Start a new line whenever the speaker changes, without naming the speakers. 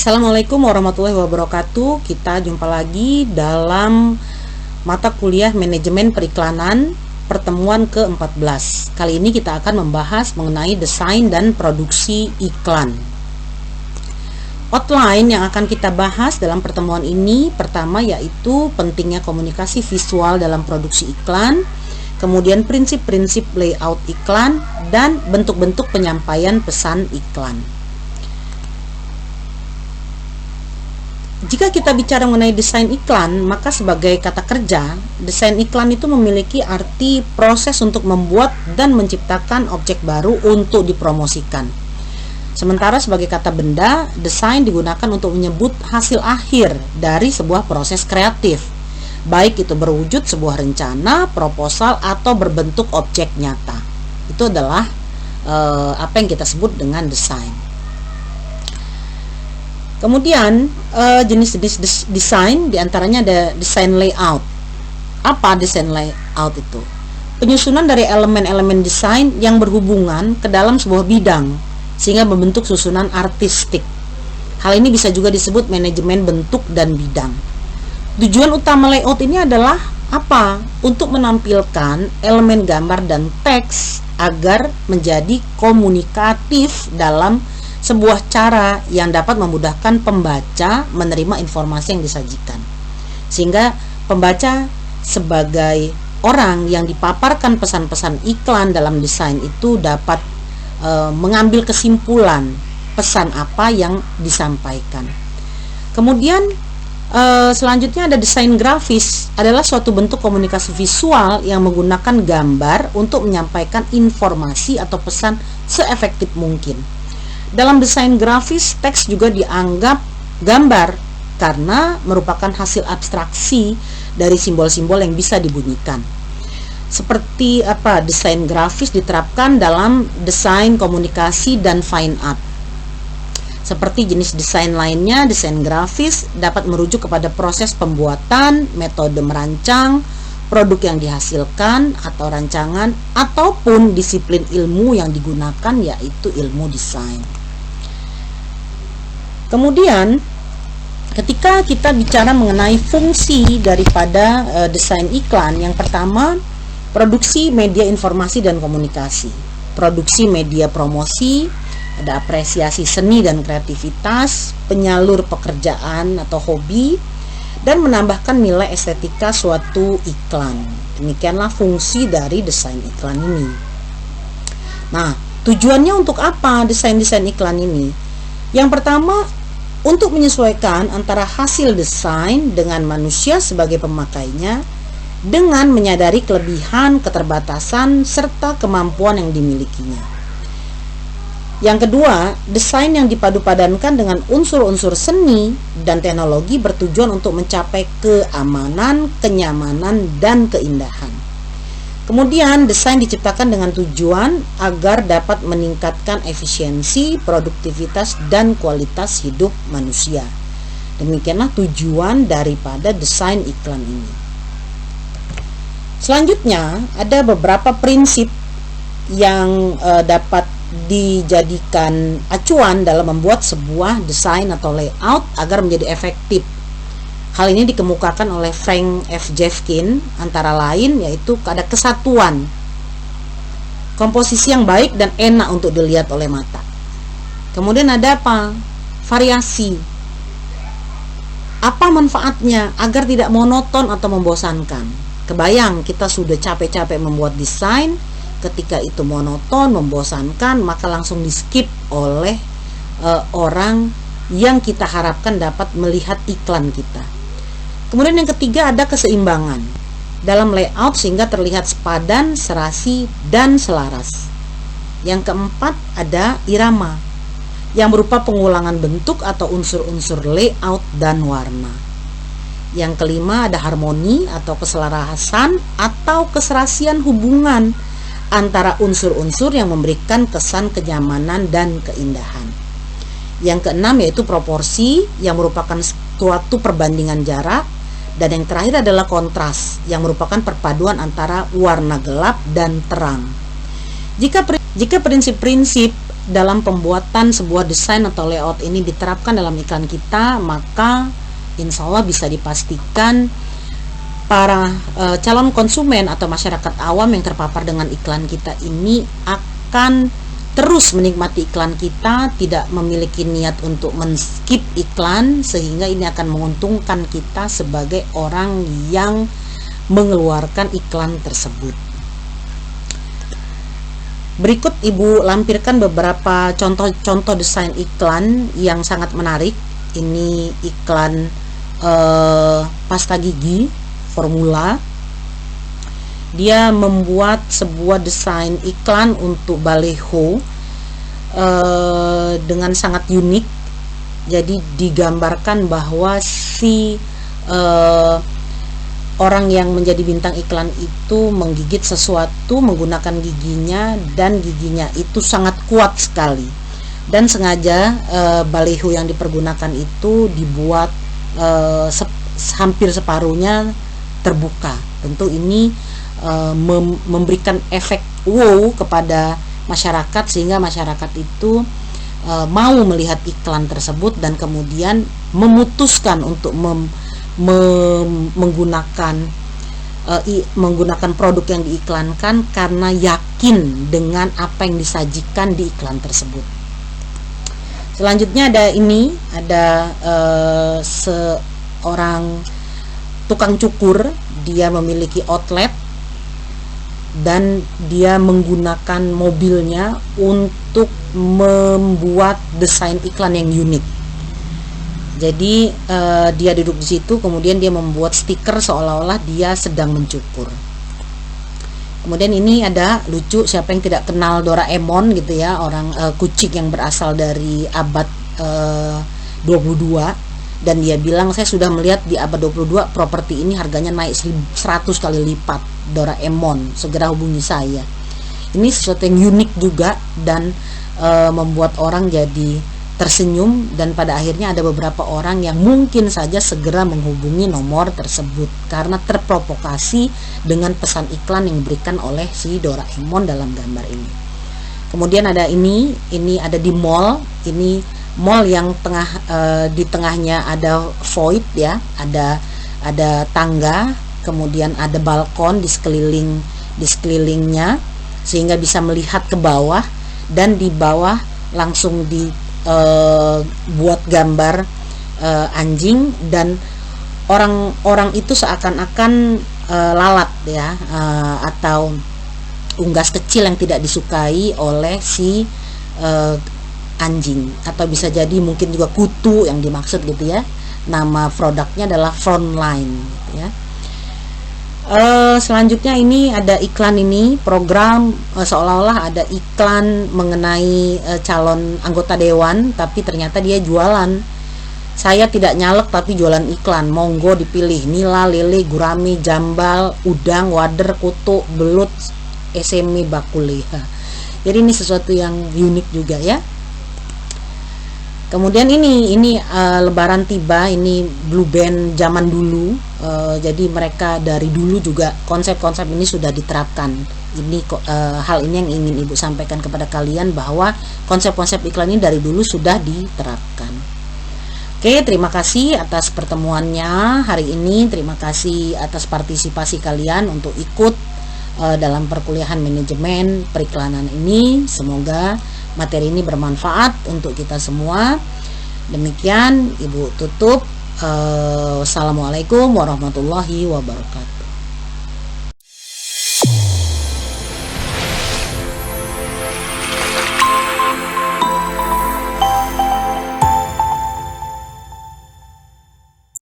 Assalamualaikum warahmatullahi wabarakatuh. Kita jumpa lagi dalam mata kuliah manajemen periklanan pertemuan ke-14. Kali ini kita akan membahas mengenai desain dan produksi iklan. Outline yang akan kita bahas dalam pertemuan ini pertama yaitu pentingnya komunikasi visual dalam produksi iklan, kemudian prinsip-prinsip layout iklan, dan bentuk-bentuk penyampaian pesan iklan. Jika kita bicara mengenai desain iklan, maka sebagai kata kerja, desain iklan itu memiliki arti proses untuk membuat dan menciptakan objek baru untuk dipromosikan. Sementara sebagai kata benda, desain digunakan untuk menyebut hasil akhir dari sebuah proses kreatif, baik itu berwujud sebuah rencana, proposal, atau berbentuk objek nyata. Itu adalah apa yang kita sebut dengan desain. Kemudian jenis-jenis desain diantaranya ada desain layout. Apa desain layout itu? Penyusunan dari elemen-elemen desain yang berhubungan ke dalam sebuah bidang sehingga membentuk susunan artistik. Hal ini bisa juga disebut manajemen bentuk dan bidang. Tujuan utama layout ini adalah apa? Untuk menampilkan elemen gambar dan teks agar menjadi komunikatif dalam sebuah cara yang dapat memudahkan pembaca menerima informasi yang disajikan, sehingga pembaca sebagai orang yang dipaparkan pesan-pesan iklan dalam desain itu dapat mengambil kesimpulan pesan apa yang disampaikan. Kemudian selanjutnya ada desain grafis, adalah suatu bentuk komunikasi visual yang menggunakan gambar untuk menyampaikan informasi atau pesan seefektif mungkin. Dalam desain grafis, teks juga dianggap gambar karena merupakan hasil abstraksi dari simbol-simbol yang bisa dibunyikan. Seperti apa desain grafis diterapkan dalam desain komunikasi dan fine art. Seperti jenis desain lainnya, desain grafis dapat merujuk kepada proses pembuatan, metode merancang, produk yang dihasilkan atau rancangan, ataupun disiplin ilmu yang digunakan yaitu ilmu desain. Kemudian ketika kita bicara mengenai fungsi daripada desain iklan, yang pertama produksi media informasi dan komunikasi, produksi media promosi, ada apresiasi seni dan kreativitas, penyalur pekerjaan atau hobi, dan menambahkan nilai estetika suatu iklan. Demikianlah fungsi dari desain iklan ini. Nah, tujuannya untuk apa desain-desain iklan ini? Yang pertama, untuk menyesuaikan antara hasil desain dengan manusia sebagai pemakainya, dengan menyadari kelebihan, keterbatasan, serta kemampuan yang dimilikinya. Yang kedua, desain yang dipadu-padankan dengan unsur-unsur seni dan teknologi bertujuan untuk mencapai keamanan, kenyamanan, dan keindahan. Kemudian, desain diciptakan dengan tujuan agar dapat meningkatkan efisiensi, produktivitas, dan kualitas hidup manusia. Demikianlah tujuan daripada desain iklan ini. Selanjutnya, ada beberapa prinsip yang dapat dijadikan acuan dalam membuat sebuah desain atau layout agar menjadi efektif. Hal ini dikemukakan oleh Frank F. Jeffkin, antara lain yaitu ada kesatuan, komposisi yang baik dan enak untuk dilihat oleh mata. Kemudian ada apa? Variasi. Apa manfaatnya agar tidak monoton atau membosankan? Kebayang kita sudah capek-capek membuat desain, ketika itu monoton, membosankan, maka langsung di-skip oleh orang yang kita harapkan dapat melihat iklan kita. Kemudian yang ketiga ada keseimbangan dalam layout sehingga terlihat sepadan, serasi, dan selaras. Yang keempat ada irama yang berupa pengulangan bentuk atau unsur-unsur layout dan warna. Yang kelima ada harmoni atau keselarasan atau keserasian hubungan antara unsur-unsur yang memberikan kesan kenyamanan dan keindahan. Yang keenam yaitu proporsi yang merupakan suatu perbandingan jarak. Dan yang terakhir adalah kontras yang merupakan perpaduan antara warna gelap dan terang. Jika prinsip-prinsip dalam pembuatan sebuah desain atau layout ini diterapkan dalam iklan kita, maka insya Allah bisa dipastikan para calon konsumen atau masyarakat awam yang terpapar dengan iklan kita ini akan terus menikmati iklan kita, tidak memiliki niat untuk men-skip iklan, sehingga ini akan menguntungkan kita sebagai orang yang mengeluarkan iklan tersebut. Berikut Ibu lampirkan beberapa contoh desain iklan yang sangat menarik. Ini iklan pasta gigi formula. Dia membuat sebuah desain iklan untuk baleho dengan sangat unik. Jadi digambarkan bahwa si orang yang menjadi bintang iklan itu menggigit sesuatu menggunakan giginya, dan giginya itu sangat kuat sekali. Dan sengaja baleho yang dipergunakan itu dibuat hampir separuhnya terbuka. Tentu ini memberikan efek wow kepada masyarakat, sehingga masyarakat itu mau melihat iklan tersebut dan kemudian memutuskan untuk menggunakan produk yang diiklankan karena yakin dengan apa yang disajikan di iklan tersebut. Selanjutnya ada seorang tukang cukur. Dia memiliki outlet dan dia menggunakan mobilnya untuk membuat desain iklan yang unik. Jadi dia duduk di situ, kemudian dia membuat stiker seolah-olah dia sedang mencukur. Kemudian ini ada lucu, siapa yang tidak kenal Doraemon gitu ya, orang kucing yang berasal dari abad 22. Dan dia bilang, saya sudah melihat di abad 22 properti ini harganya naik 100 kali lipat. Doraemon, segera hubungi saya. Ini sesuatu yang unik juga dan membuat orang jadi tersenyum, dan pada akhirnya ada beberapa orang yang mungkin saja segera menghubungi nomor tersebut karena terprovokasi dengan pesan iklan yang diberikan oleh si Doraemon dalam gambar ini. Kemudian ada ini ada di mall. Ini mall yang di tengahnya ada void ya, ada tangga, kemudian ada balkon di sekelilingnya sehingga bisa melihat ke bawah, dan di bawah langsung dibuat gambar anjing, dan orang-orang itu seakan-akan lalat ya, atau unggas kecil yang tidak disukai oleh si anjing, atau bisa jadi mungkin juga kutu yang dimaksud gitu ya. Nama produknya adalah Frontline gitu ya. Selanjutnya ini ada iklan, ini program seolah-olah ada iklan mengenai calon anggota dewan, tapi ternyata dia jualan. Saya tidak nyalek tapi jualan iklan, monggo dipilih nila, lele, gurame, jambal, udang, wader, kutu, belut, esemi, bakule. Jadi ini sesuatu yang unik juga ya. Kemudian ini Lebaran tiba, ini Blue Band zaman dulu. Jadi mereka dari dulu juga konsep-konsep ini sudah diterapkan. Ini hal ini yang ingin Ibu sampaikan kepada kalian, bahwa konsep-konsep iklan ini dari dulu sudah diterapkan. Oke, terima kasih atas pertemuannya hari ini. Terima kasih atas partisipasi kalian untuk ikut dalam perkuliahan manajemen periklanan ini. Semoga materi ini bermanfaat untuk kita semua. Demikian Ibu tutup. Wassalamualaikum warahmatullahi wabarakatuh.